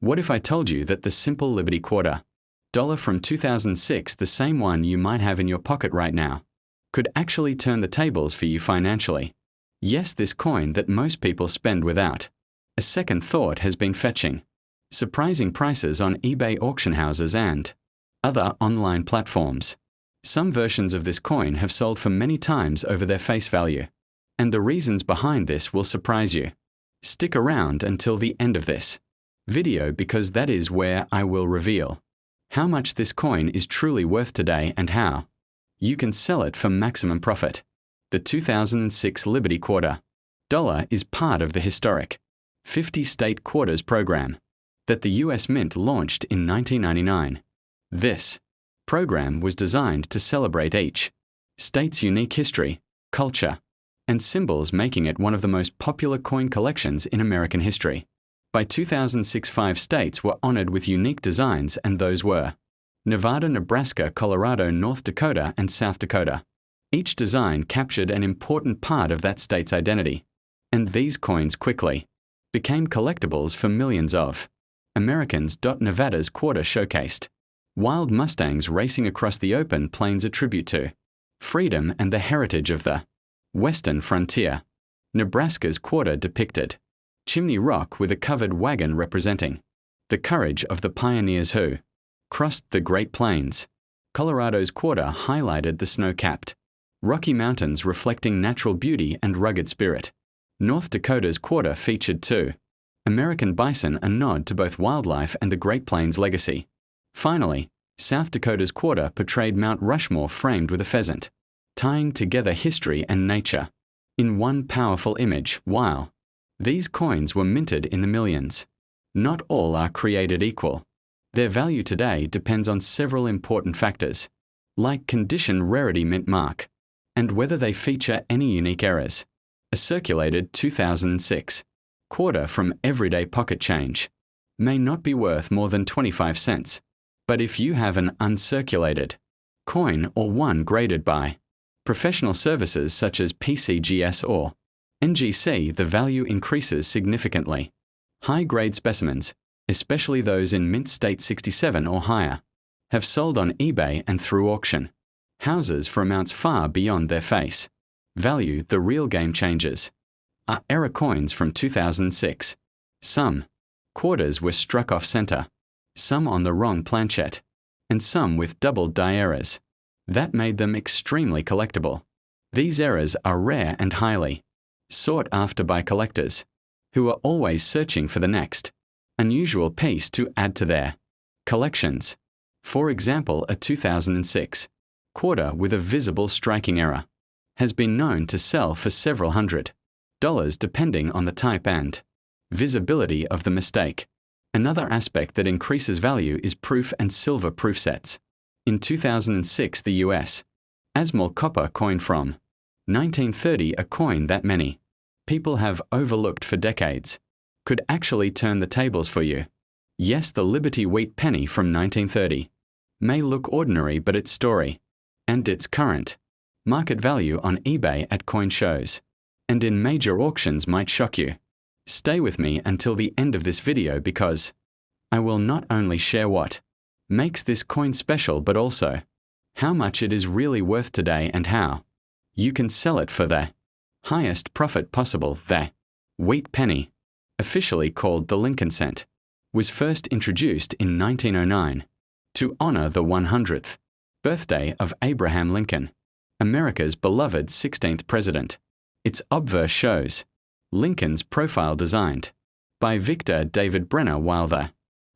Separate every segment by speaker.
Speaker 1: What if I told you that the simple Liberty Quarter, dollar from 2006, the same one you might have in your pocket right now, could actually turn the tables for you financially? Yes, this coin that most people spend without a second thought has been fetching surprising prices on eBay auction houses and other online platforms. Some versions of this coin have sold for many times over their face value, and the reasons behind this will surprise you. Stick around until the end of this video because that is where I will reveal how much this coin is truly worth today and how you can sell it for maximum profit. The 2006 Liberty Quarter dollar is part of the historic 50-state quarters program that the US Mint launched in 1999. This program was designed to celebrate each state's unique history, culture, and symbols, making it one of the most popular coin collections in American history. By 2006, 5 states were honored with unique designs, and those were Nevada, Nebraska, Colorado, North Dakota, and South Dakota. Each design captured an important part of that state's identity, and these coins quickly became collectibles for millions of Americans. Nevada's quarter showcased wild Mustangs racing across the open plains, a tribute to freedom and the heritage of the Western frontier. Nebraska's quarter depicted Chimney Rock with a covered wagon representing the courage of the pioneers who crossed the Great Plains. Colorado's quarter highlighted the snow-capped Rocky Mountains, reflecting natural beauty and rugged spirit. North Dakota's quarter featured two American bison, a nod to both wildlife and the Great Plains legacy. Finally, South Dakota's quarter portrayed Mount Rushmore framed with a pheasant, tying together history and nature in one powerful image. While these coins were minted in the millions, not all are created equal. Their value today depends on several important factors, like condition, rarity, mint mark, and whether they feature any unique errors. A circulated 2006 quarter from everyday pocket change may not be worth more than 25 cents, but if you have an uncirculated coin or one graded by professional services such as PCGS or NGC, the value increases significantly. High-grade specimens, especially those in mint state 67 or higher, have sold on eBay and through auction houses for amounts far beyond their face value. The real game changers are error coins from 2006. Some quarters were struck off center, some on the wrong planchette, and some with double die errors. That made them extremely collectible. These errors are rare and highly sought after by collectors, who are always searching for the next unusual piece to add to their collections. For example, a 2006 quarter with a visible striking error has been known to sell for several $100 depending on the type and visibility of the mistake. Another aspect that increases value is proof and silver proof sets. In 2006, the U.S. Asmol copper coin from 1930, a coin that many people have overlooked for decades, could actually turn the tables for you. Yes, the Liberty wheat penny from 1930 may look ordinary, but its story and its current market value on eBay, at coin shows, and in major auctions might shock you. Stay with me until the end of this video because I will not only share what makes this coin special, but also how much it is really worth today and how you can sell it for the highest profit possible. The wheat penny, officially called the Lincoln cent, was first introduced in 1909 to honor the 100th birthday of Abraham Lincoln, America's beloved 16th president. Its obverse shows Lincoln's profile designed by Victor David Brenner, while the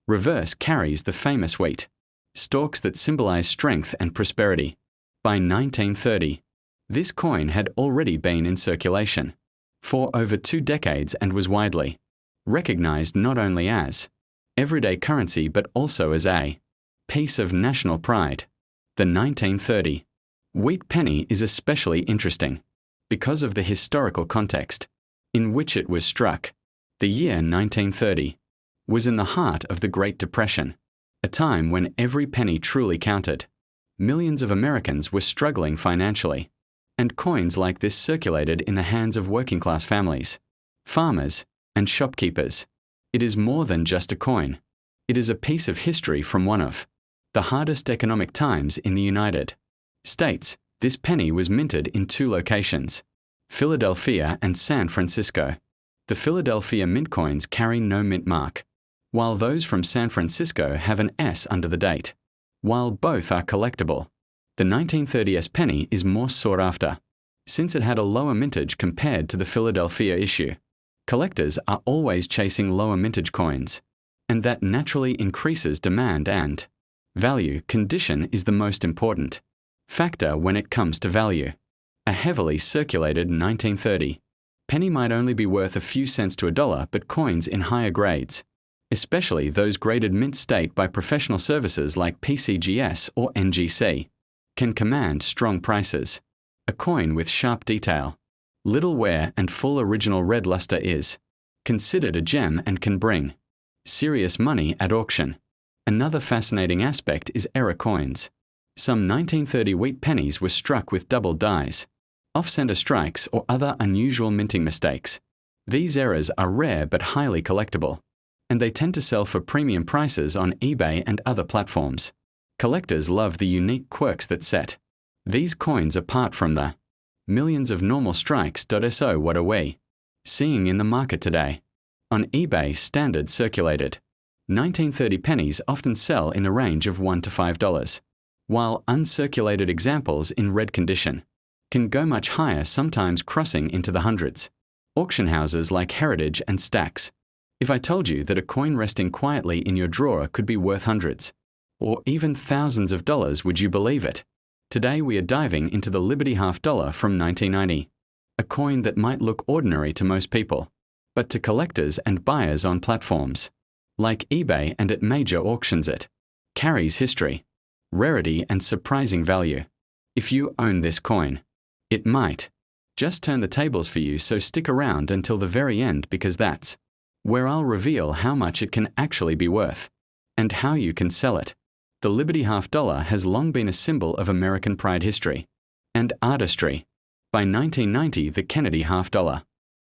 Speaker 1: reverse carries the famous wheat stalks that symbolize strength and prosperity. By 1930, this coin had already been in circulation for over 2 decades and was widely recognized not only as everyday currency but also as a piece of national pride. The 1930 wheat penny is especially interesting because of the historical context in which it was struck. The year 1930 was in the heart of the Great Depression, a time when every penny truly counted. Millions of Americans were struggling financially, and coins like this circulated in the hands of working-class families, farmers, and shopkeepers. It is more than just a coin. It is a piece of history from one of the hardest economic times in the United States. This penny was minted in two locations, Philadelphia and San Francisco. The Philadelphia mint coins carry no mint mark, while those from San Francisco have an S under the date. While both are collectible, the 1930s penny is more sought after, since it had a lower mintage compared to the Philadelphia issue. Collectors are always chasing lower mintage coins, and that naturally increases demand and value. Condition is the most important factor when it comes to value. A heavily circulated 1930 penny might only be worth a few cents to a dollar, but coins in higher grades, especially those graded mint state by professional services like PCGS or NGC, can command strong prices. A coin with sharp detail, little wear and full original red luster is considered a gem and can bring serious money at auction. Another fascinating aspect is error coins. Some 1930 wheat pennies were struck with double dies, off-center strikes, or other unusual minting mistakes. These errors are rare but highly collectible, and they tend to sell for premium prices on eBay and other platforms. Collectors love the unique quirks that set these coins apart from the millions of normal strikes. So what are we seeing in the market today? On eBay, standard circulated 1930 pennies often sell in the range of $1 to $5, while uncirculated examples in red condition can go much higher, sometimes crossing into the hundreds. Auction houses like Heritage and Stax. If I told you that a coin resting quietly in your drawer could be worth hundreds, or even thousands of dollars, would you believe it? Today we are diving into the Liberty $half from 1990, a coin that might look ordinary to most people, but to collectors and buyers on platforms like eBay and at major auctions, it carries history, rarity, and surprising value. If you own this coin, it might just turn the tables for you, so stick around until the very end, because that's where I'll reveal how much it can actually be worth and how you can sell it. The Liberty $half has long been a symbol of American pride, history, and artistry. By 1990, the Kennedy $half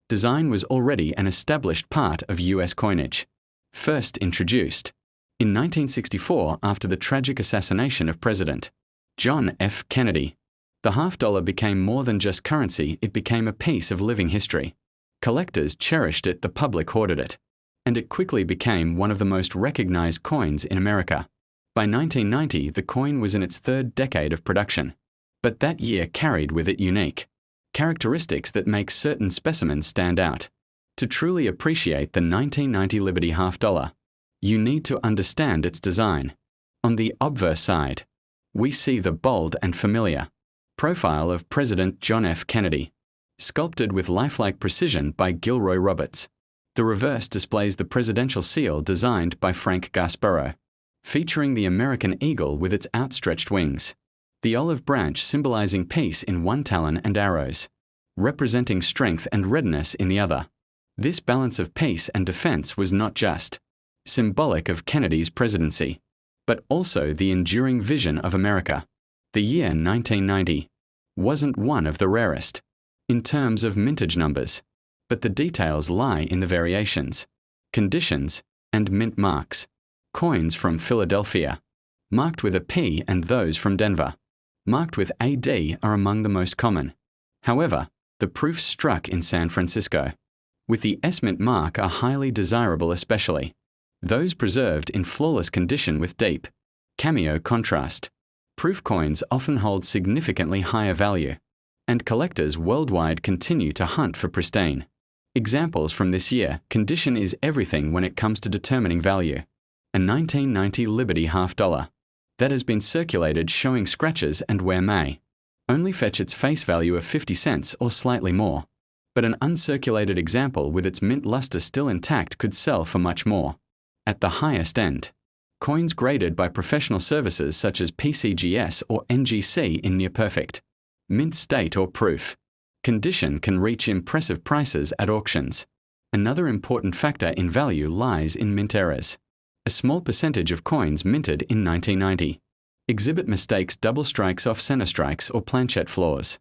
Speaker 1: design was already an established part of U.S. coinage. First introduced in 1964 after the tragic assassination of President John F. Kennedy, the $half became more than just currency. It became a piece of living history. Collectors cherished it, the public hoarded it, and it quickly became one of the most recognized coins in America. By 1990, the coin was in its third decade of production, but that year carried with it unique characteristics that make certain specimens stand out. To truly appreciate the 1990 Liberty $half, you need to understand its design. On the obverse side, we see the bold and familiar profile of President John F. Kennedy, sculpted with lifelike precision by Gilroy Roberts. The reverse displays the presidential seal designed by Frank Gasparro, featuring the American eagle with its outstretched wings, the olive branch symbolizing peace in one talon and arrows, representing strength and readiness in the other. This balance of peace and defense was not just symbolic of Kennedy's presidency, but also the enduring vision of America. The year 1990 wasn't one of the rarest in terms of mintage numbers, but the details lie in the variations, conditions, and mint marks. Coins from Philadelphia, marked with a P, and those from Denver, marked with AD, are among the most common. However, the proofs struck in San Francisco with the S mint mark are highly desirable, especially those preserved in flawless condition with deep cameo contrast. Proof coins often hold significantly higher value, and collectors worldwide continue to hunt for pristine examples from this year. Condition is everything when it comes to determining value. A 1990 Liberty $half that has been circulated showing scratches and wear may only fetch its face value of 50 cents or slightly more, but an uncirculated example with its mint luster still intact could sell for much more. At the highest end, coins graded by professional services such as PCGS or NGC in near-perfect mint state or proof condition can reach impressive prices at auctions. Another important factor in value lies in mint errors. A small percentage of coins minted in 1990 exhibit mistakes, double strikes, off-center strikes, or planchette flaws.